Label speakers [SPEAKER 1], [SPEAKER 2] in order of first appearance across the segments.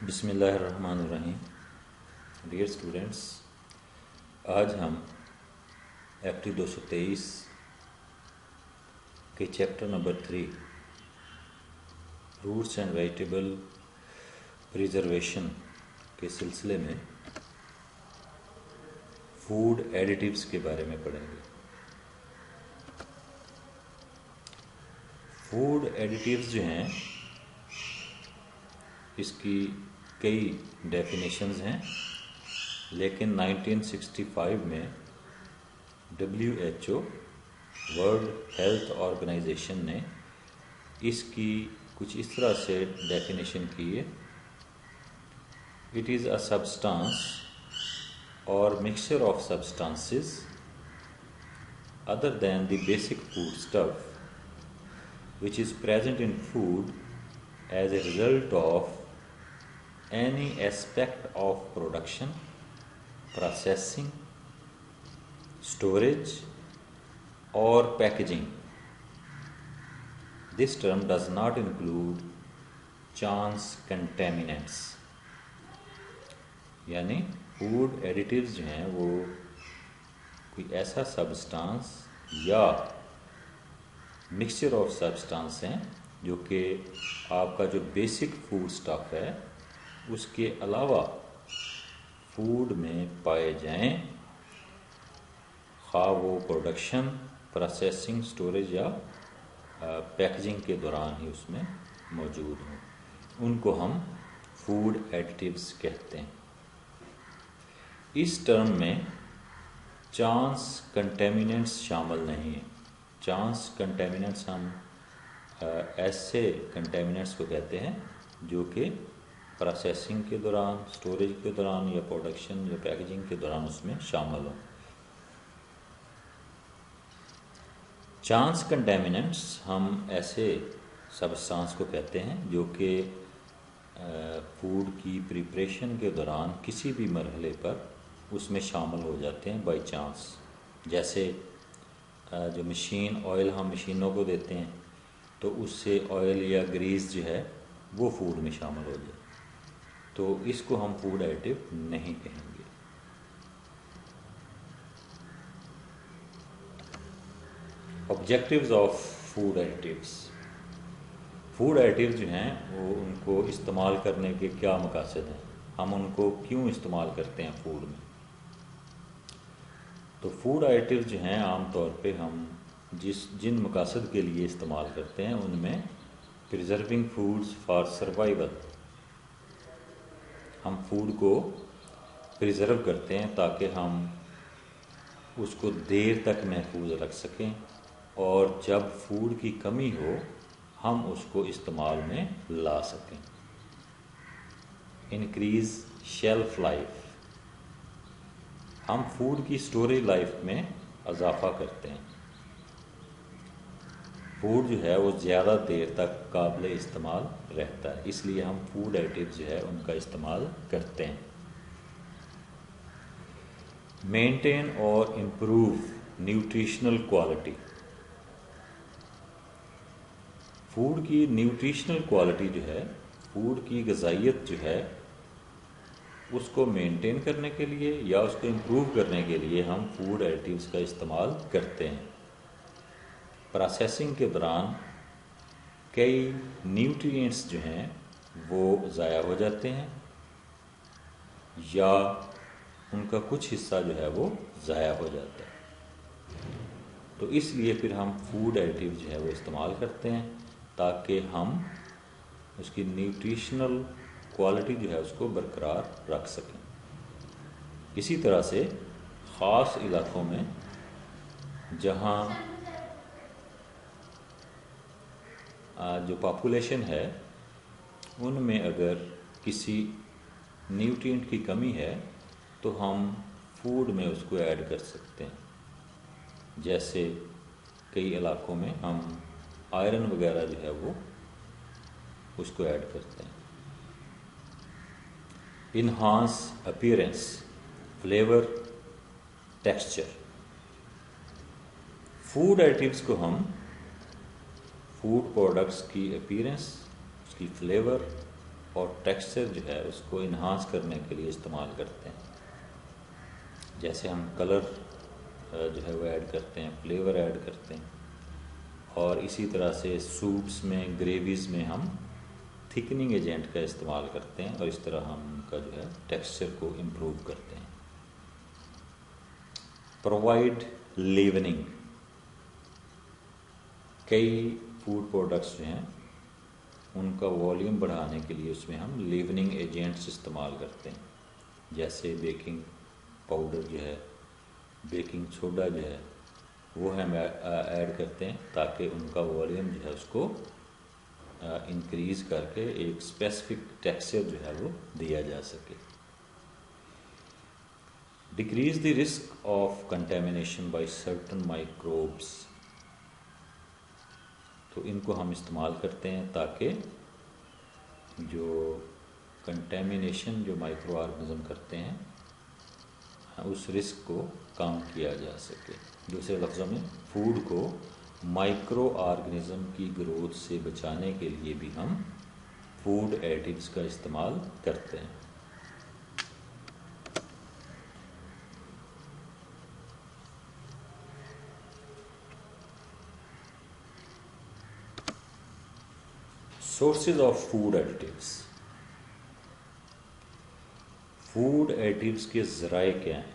[SPEAKER 1] بسم اللہ الرحمن الرحیم. ڈیئر اسٹوڈنٹس، آج ہم ایف ٹی 223 کے chapter number 3 roots and vegetable preservation کے سلسلے میں فوڈ ایڈیٹیوز کے بارے میں پڑھیں گے. فوڈ ایڈیٹیوز جو ہیں اس کی کئی ڈیفینیشنز ہیں، لیکن 1965 میں WHO ورلڈ ہیلتھ آرگنائزیشن نے اس کی کچھ اس طرح سے ڈیفینیشن کی ہے: it is a substance or mixture of substances other than the basic food stuff which is present in food as a result of any aspect of production, processing, storage or packaging. This term does not include chance contaminants. یعنی food additives جو ہیں وہ کوئی ایسا substance یا mixture of substance ہیں جو کہ آپ کا جو بیسک فوڈ اسٹف ہے اس کے علاوہ فوڈ میں پائے جائیں، خواہ وہ پروڈکشن، پروسیسنگ، سٹوریج یا پیکجنگ کے دوران ہی اس میں موجود ہوں. ان کو ہم فوڈ ایڈیٹیوز کہتے ہیں. اس ٹرم میں چانس کنٹیمیننٹس شامل نہیں ہیں. چانس کنٹیمیننٹس ہم ایسے کنٹیمیننٹس کو کہتے ہیں جو کہ پروسیسنگ کے دوران، سٹوریج کے دوران یا پروڈکشن یا پیکیجنگ کے دوران اس میں شامل ہوں. چانس کنٹیمیننٹس ہم ایسے سبسٹانس کو کہتے ہیں جو کہ فوڈ کی پریپریشن کے دوران کسی بھی مرحلے پر اس میں شامل ہو جاتے ہیں بائی چانس. جیسے جو آئل ہم مشینوں کو دیتے ہیں تو اس سے آئل یا گریس جو ہے وہ فوڈ میں شامل ہو جائے، تو اس کو ہم فوڈ ایڈیٹیو نہیں کہیں گے. Objectives of food additives. Food additives جو ہیں وہ ان کو استعمال کرنے کے کیا مقاصد ہیں، ہم ان کو کیوں استعمال کرتے ہیں فوڈ میں. تو فوڈ ایڈیٹیوز جو ہیں عام طور پہ ہم جن مقاصد کے لیے استعمال کرتے ہیں ان میں پریزرونگ فوڈز فار سروائیول. ہم فوڈ کو پریزرو کرتے ہیں تاکہ ہم اس کو دیر تک محفوظ رکھ سکیں، اور جب فوڈ کی کمی ہو ہم اس کو استعمال میں لا سکیں. Increase shelf life. ہم فوڈ کی سٹوریج لائف میں اضافہ کرتے ہیں. فوڈ جو ہے وہ زیادہ دیر تک قابل استعمال رہتا ہے، اس لیے ہم فوڈ ایڈیٹیوز جو ہے ان کا استعمال کرتے ہیں. مینٹین اور امپروو نیوٹریشنل کوالٹی. فوڈ کی نیوٹریشنل کوالٹی جو ہے، فوڈ کی غذائیت جو ہے، اس کو مینٹین کرنے کے لیے یا اس کو امپروو کرنے کے لیے ہم فوڈ ایڈیٹیوز کا استعمال کرتے ہیں. پروسیسنگ کے دوران کئی نیوٹریئنٹس جو ہیں وہ ضائع ہو جاتے ہیں یا ان کا کچھ حصہ جو ہے وہ ضائع ہو جاتا ہے، تو اس لیے پھر ہم فوڈ ایڈیٹیو جو ہے وہ استعمال کرتے ہیں تاکہ ہم اس کی نیوٹریشنل کوالٹی جو ہے اس کو برقرار رکھ سکیں. اسی طرح سے خاص علاقوں میں جہاں جو پاپولیشن ہے ان میں اگر کسی نیوٹرینٹ کی کمی ہے تو ہم فوڈ میں اس کو ایڈ کر سکتے ہیں. جیسے کئی علاقوں میں ہم آئرن وغیرہ جو ہے وہ اس کو ایڈ کرتے ہیں. Enhance appearance, flavour, texture. Food additives کو ہم فوڈ پروڈکٹس کی اپیئرنس، اس کی فلیور اور ٹیکسچر جو ہے اس کو انہانس کرنے کے لیے استعمال کرتے ہیں. جیسے ہم کلر جو ہے وہ ایڈ کرتے ہیں، فلیور ایڈ کرتے ہیں، اور اسی طرح سے سوپس میں، گریویز میں ہم تھکننگ ایجنٹ کا استعمال کرتے ہیں، اور اس طرح ہم ان کا جو ہے ٹیکسچر کو امپروو کرتے ہیں. پرووائڈ لیوننگ. کئی فوڈ پروڈکٹس جو ہیں ان کا والیوم بڑھانے کے لیے اس میں ہم لیوننگ ایجنٹس استعمال کرتے ہیں. جیسے بیکنگ پاؤڈر جو ہے، بیکنگ سوڈا جو ہے، وہ ہم ایڈ کرتے ہیں تاکہ ان کا والیوم جو ہے اس کو انکریز کر کے ایک اسپیسیفک ٹیکسچر جو ہے وہ دیا جا سکے. Decrease the risk of contamination by certain microbes. تو ان کو ہم استعمال کرتے ہیں تاکہ جو کنٹامینیشن جو مائکرو آرگنزم کرتے ہیں اس رسک کو کم کیا جا سکے. دوسرے لفظوں میں فوڈ کو مائکرو آرگنزم کی گروتھ سے بچانے کے لیے بھی ہم فوڈ ایڈیٹیوز کا استعمال کرتے ہیں. Sources of food additives. Food additives کے ذرائع کیا ہیں؟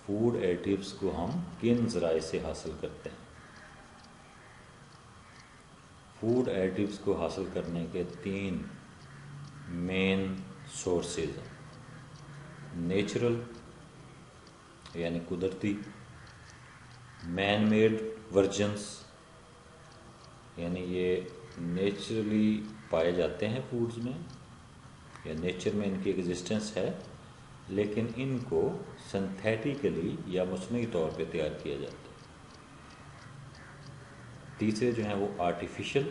[SPEAKER 1] فوڈ ایڈیٹیوز کو ہم کن ذرائع سے حاصل کرتے ہیں؟ فوڈ ایڈیٹیوز کو حاصل کرنے کے 3 مین سورسز ہیں. نیچرل یعنی قدرتی، مین میڈ ورجنس یعنی یہ نیچرلی پائے جاتے ہیں فوڈز میں، یا نیچر میں ان کی ایگزسٹنس ہے، لیکن ان کو سنتھیٹیکلی یا مصنوعی طور پہ تیار کیا جاتا ہے. تیسرے جو ہیں وہ آرٹیفیشل،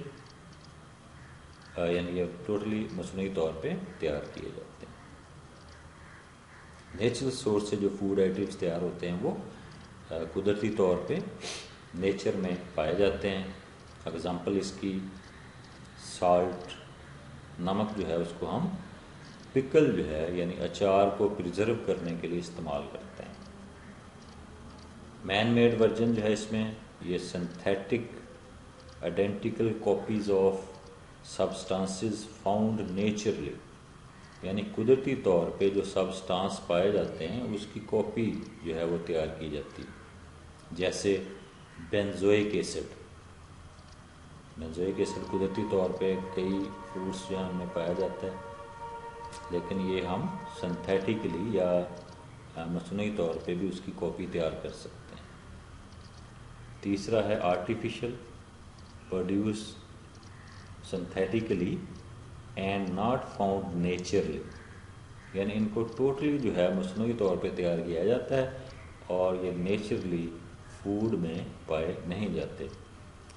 [SPEAKER 1] یعنی یہ ٹوٹلی مصنوعی طور پہ تیار کیے جاتے ہیں. نیچرل سورس سے جو فوڈ ایڈیٹیوز تیار ہوتے ہیں وہ قدرتی طور پہ نیچر میں پائے جاتے ہیں. اگزامپل اس کی سالٹ، نمک جو ہے اس کو ہم پکل جو ہے یعنی اچار کو پریزرو کرنے کے لیے استعمال کرتے ہیں. مین میڈ ورژن جو ہے اس میں یہ synthetic identical copies of substances found naturally, یعنی قدرتی طور پہ جو سبسٹانس پائے جاتے ہیں اس کی کاپی جو ہے وہ تیار کی جاتی ہے. جیسے بینزوئک ایسڈ. بینزوئک ایسڈ قدرتی طور پہ کئی فروٹس جو ہیں ان میں پایا جاتا ہے، لیکن یہ ہم سنتھیٹیکلی یا مصنوعی طور پہ بھی اس کی کاپی تیار کر سکتے ہیں. تیسرا ہے artificial, produce synthetically and not found naturally, یعنی ان کو ٹوٹلی جو ہے مصنوعی طور پہ تیار کیا جاتا ہے اور یہ نیچرلی فوڈ میں پائے نہیں جاتے.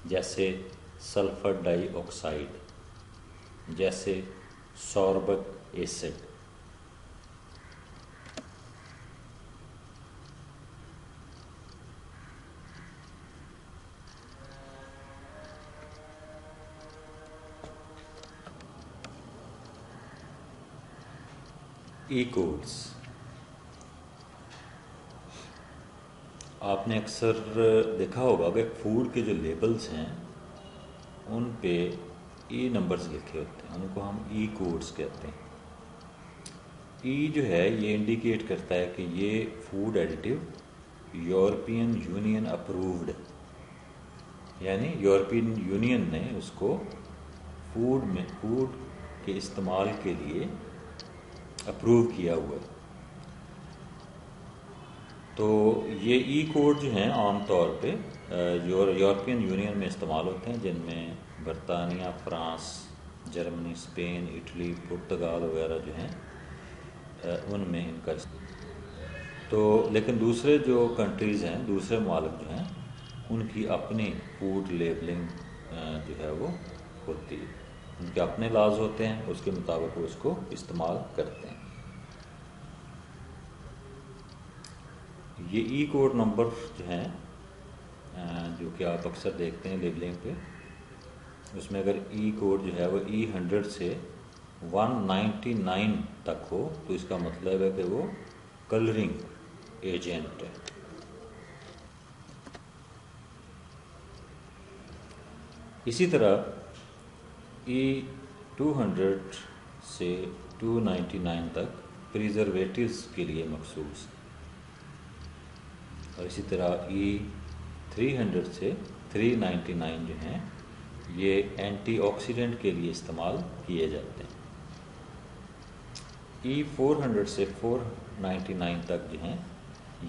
[SPEAKER 1] جیسے سلفر ڈائی آکسائڈ، جیسے سوربک ایسڈ. ای کوڈس. آپ نے اکثر دیکھا ہوگا کہ فوڈ کے جو لیبلز ہیں ان پہ ای نمبرز لکھے ہوتے ہیں، ان کو ہم ای کوڈز کہتے ہیں. ای جو ہے یہ انڈیکیٹ کرتا ہے کہ یہ food additive European union approved, یعنی یورپین یونین نے اس کو فوڈ کے استعمال کے لیے اپروو کیا ہوا ہے. تو یہ ای کوڈ جو ہیں عام طور پہ یورپین یونین میں استعمال ہوتے ہیں، جن میں برطانیہ، France, Germany, Spain, Italy, Portugal وغیرہ جو ہیں ان میں ان کا تو لیکن دوسرے جو کنٹریز ہیں، دوسرے ممالک جو ہیں، ان کی اپنی فوڈ لیبلنگ جو ہے وہ ہوتی ہے. ان کے اپنے لاز ہوتے ہیں، اس کے مطابق وہ اس کو استعمال کرتے ہیں. یہ ای کوڈ نمبر جو ہیں جو کہ آپ اکثر دیکھتے ہیں لیبلنگ پہ، اس میں اگر ای کوڈ جو ہے وہ E100 سے 199 تک ہو تو اس کا مطلب ہے کہ وہ کلرنگ ایجنٹ ہے. اسی طرح E200 سے 299 تک پریزرویٹیوز کے لیے مخصوص ہے، اور اسی طرح E300 سے 399 جو ہیں یہ اینٹی آکسیڈنٹ کے لیے استعمال کیے جاتے ہیں. E400 سے 499 تک جو ہیں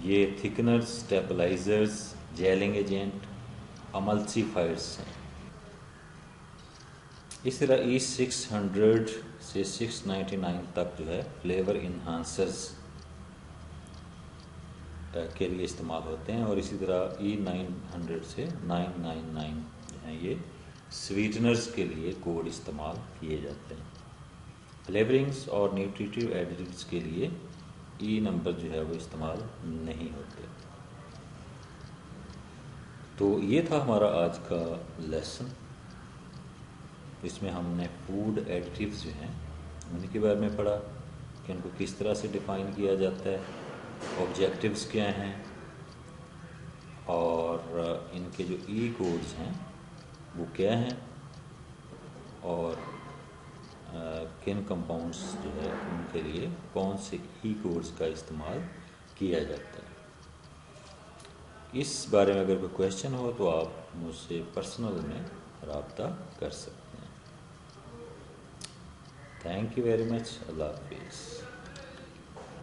[SPEAKER 1] یہ تھکنرز، اسٹیپلائزرز، جیلنگ ایجنٹ، املسیفائرز ہیں. اس طرح E600 سے 699 تک جو ہے فلیور انہانسرز کے لیے استعمال ہوتے ہیں، اور اسی طرح E900 سے 999 جو ہیں یہ سویٹنرز کے لیے کوڈ استعمال کیے جاتے ہیں. فلیورنگز اور نیوٹریٹیو ایڈیٹیوز کے لیے E نمبر جو ہے وہ استعمال نہیں ہوتے. تو یہ تھا ہمارا آج کا لیسن. اس میں ہم نے فوڈ ایڈیٹیوز جو ہیں ان کے بارے میں پڑھا کہ ان کو کس طرح سے ڈیفائن کیا جاتا ہے، آبجیکٹیوز کیا ہیں، اور ان کے جو ای کوڈز ہیں وہ کیا ہیں، اور کن کمپاؤنڈس جو ہے ان کے لیے کون سے ای کوڈز کا استعمال کیا جاتا ہے. اس بارے میں اگر کوئی کویشچن ہو تو آپ مجھ سے پرسنل میں رابطہ کر سکتے ہیں. Thank you very much. اللہ حافظ.